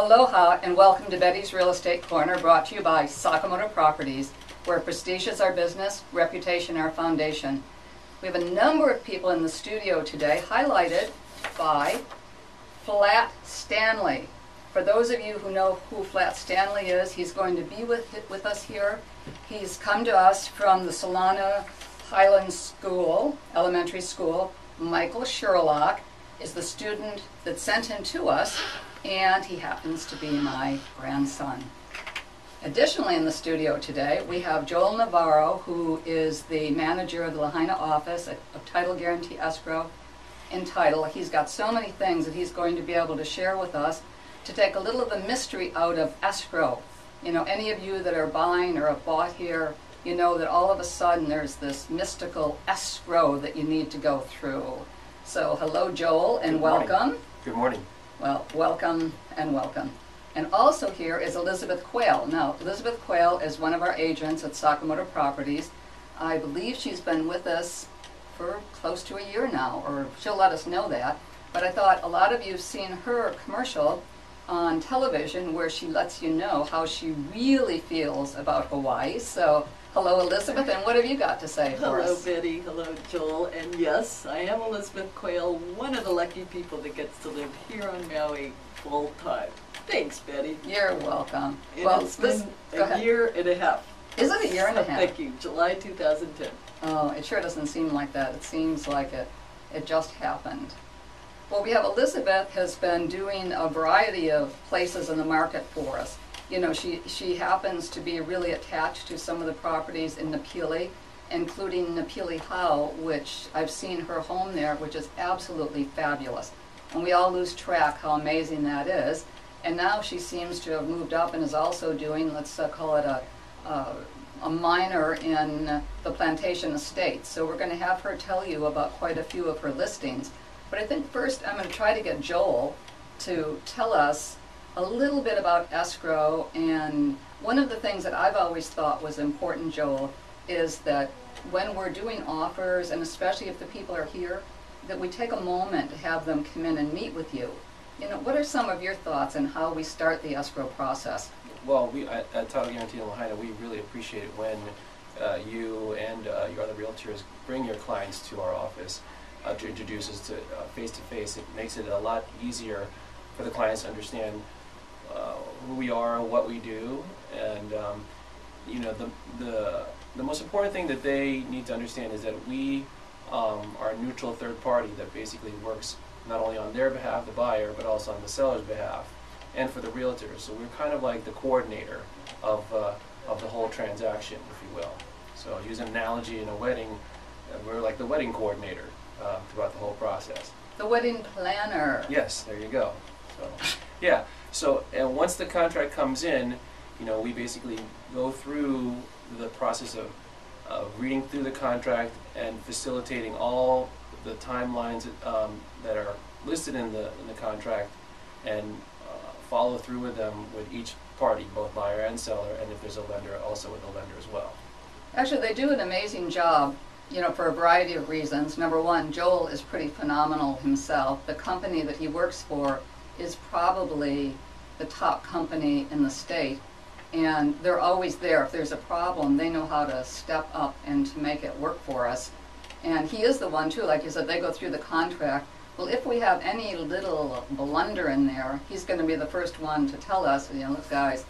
Aloha and welcome to Betty's Real Estate Corner, brought to you by Sakamoto Properties, where prestige is our business, reputation our foundation. We have a number of people in the studio today, highlighted by Flat Stanley. For those of you who know who Flat Stanley is, he's going to be with us here. He's come to us from the Solana Highlands School, elementary school. Michael Sherlock is the student that sent him to us, and he happens to be my grandson. Additionally, in the studio today, we have Joel Navarro, who is the manager of the Lahaina office of Title Guarantee Escrow and Title. He's got so many things that he's going to be able to share with us to take a little of the mystery out of escrow. You know, any of you that are buying or have bought here, you know that all of a sudden there's this mystical escrow that you need to go through. So hello, Joel, and welcome. Good morning. Well, welcome and welcome. And also here is Elizabeth Quayle. Now, Elizabeth Quayle is one of our agents at Sakamoto Properties. I believe she's been with us for close to a year now, or she'll let us know that. But I thought a lot of you have seen her commercial on television where she lets you know how she really feels about Hawaii. So, hello, Elizabeth, and what have you got to say for us? Hello, Betty. Hello, Joel. And yes, I am Elizabeth Quayle, one of the lucky people that gets to live here on Maui full time. Thanks, Betty. You're welcome. And well, it's been a year and a half. Is it a year and a half? Thank you. July 2010. Oh, it sure doesn't seem like that. It seems like it just happened. Well, we have Elizabeth has been doing a variety of places in the market for us. You know, she happens to be really attached to some of the properties in Napili, including Napili Hau, which I've seen her home there, which is absolutely fabulous. And we all lose track how amazing that is. And now she seems to have moved up and is also doing, let's call it a minor in the plantation estate. So we're going to have her tell you about quite a few of her listings. But I think first I'm going to try to get Joel to tell us a little bit about escrow. And one of the things that I've always thought was important, Joel, is that when we're doing offers, and especially if the people are here, that we take a moment to have them come in and meet with you. You know, what are some of your thoughts on how we start the escrow process? Well, we at Title Guarantee in Lahaina, we really appreciate it when you and your other realtors bring your clients to our office to introduce us to face-to-face. It makes it a lot easier for the clients to understand who we are, what we do, and you know, the most important thing that they need to understand is that we are a neutral third party that basically works not only on their behalf, the buyer, but also on the seller's behalf, and for the realtors. So we're kind of like the coordinator of the whole transaction, if you will. So use an analogy in a wedding, we're like the wedding coordinator throughout the whole process. The wedding planner. Yes, there you go. So yeah. So and once the contract comes in, you know, we basically go through the process of reading through the contract and facilitating all the timelines that are listed in the contract, and follow through with them with each party, both buyer and seller, and if there's a lender, also with the lender as well. Actually, they do an amazing job, you know, for a variety of reasons. Number one, Joel is pretty phenomenal himself. The company that he works for is probably the top company in the state, and they're always there. If there's a problem, they know how to step up and to make it work for us. And he is the one too, like you said, they go through the contract. Well, if we have any little blunder in there, he's going to be the first one to tell us, you know, look guys,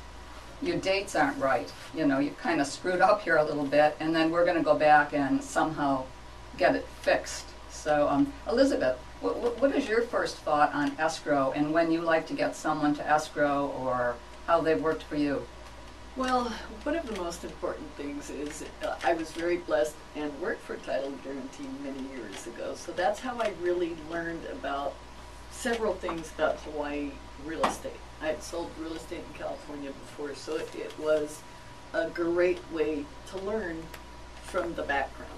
your dates aren't right. You know, you've kind of screwed up here a little bit, and then we're going to go back and somehow get it fixed. So, Elizabeth, what is your first thought on escrow, and when you like to get someone to escrow, or how they've worked for you? Well, one of the most important things is I was very blessed and worked for Title Guarantee many years ago. So that's how I really learned about several things about Hawaii real estate. I had sold real estate in California before, so it was a great way to learn from the background.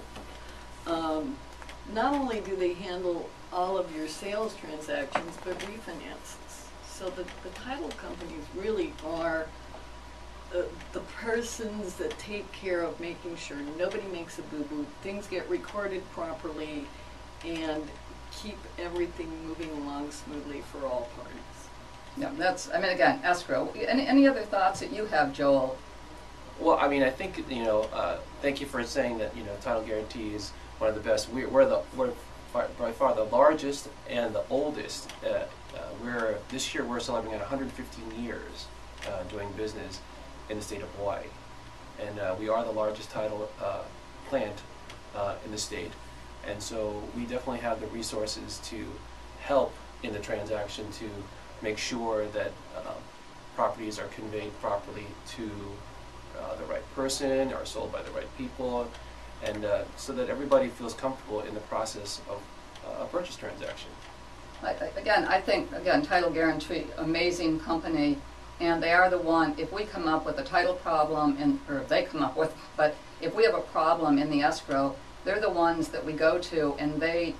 Not only do they handle all of your sales transactions, but refinances. So the title companies really are the persons that take care of making sure nobody makes a boo-boo, things get recorded properly, and keep everything moving along smoothly for all parties. Yeah, that's, I mean, again, escrow. Any other thoughts that you have, Joel? Well, I mean, I think, thank you for saying that, title guarantee is one of the best. We're by far the largest and the oldest. This year we're celebrating 115 years doing business in the state of Hawaii. And we are the largest title plant in the state. And so we definitely have the resources to help in the transaction to make sure that properties are conveyed properly to the right person, are sold by the right people, and so that everybody feels comfortable in the process of a purchase transaction. I think, Title Guarantee, amazing company, and they are the one, if we come up with a title problem, or if they come up with, but if we have a problem in the escrow, they're the ones that we go to, and they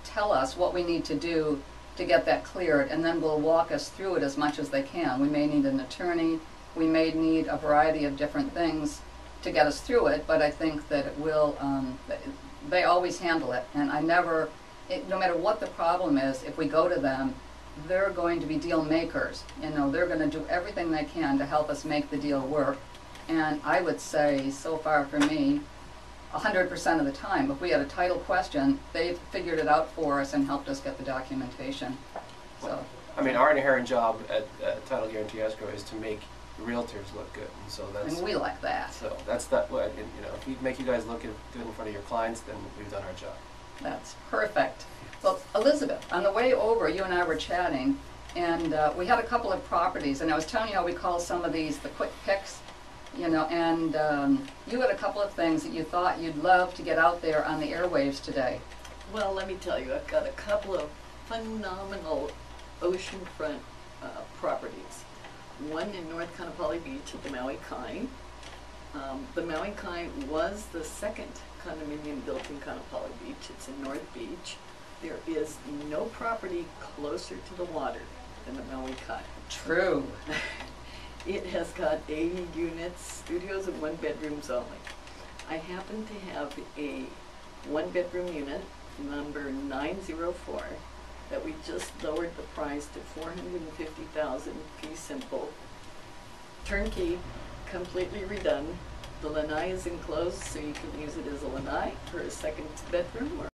tell us what we need to do to get that cleared, and then will walk us through it as much as they can. We may need an attorney, we may need a variety of different things to get us through it, but I think that it will, they always handle it, and no matter what the problem is, if we go to them, they're going to be deal makers. They're going to do everything they can to help us make the deal work, and I would say, so far for me, 100% of the time, if we had a title question, they've figured it out for us and helped us get the documentation. So, I mean, our inherent job at Title Guarantee Escrow is to make realtors look good, and so that's. And we like that. So that's if we make you guys look good in front of your clients, then we've done our job. That's perfect. Well, Elizabeth, on the way over, you and I were chatting, and we had a couple of properties, and I was telling you how we call some of these the quick picks. And you had a couple of things that you thought you'd love to get out there on the airwaves today. Well, let me tell you, I've got a couple of phenomenal oceanfront properties. One in North Kaanapali Beach at the Maui Kai. The Maui Kai was the second condominium built in Kaanapali Beach. It's in North Beach. There is no property closer to the water than the Maui Kai. True. It has got 80 units, studios, and 1-bedrooms only. I happen to have a 1-bedroom unit, number 904, that we just lowered the price to $450,000, fee simple. Turnkey, completely redone. The lanai is enclosed, so you can use it as a lanai or a second bedroom or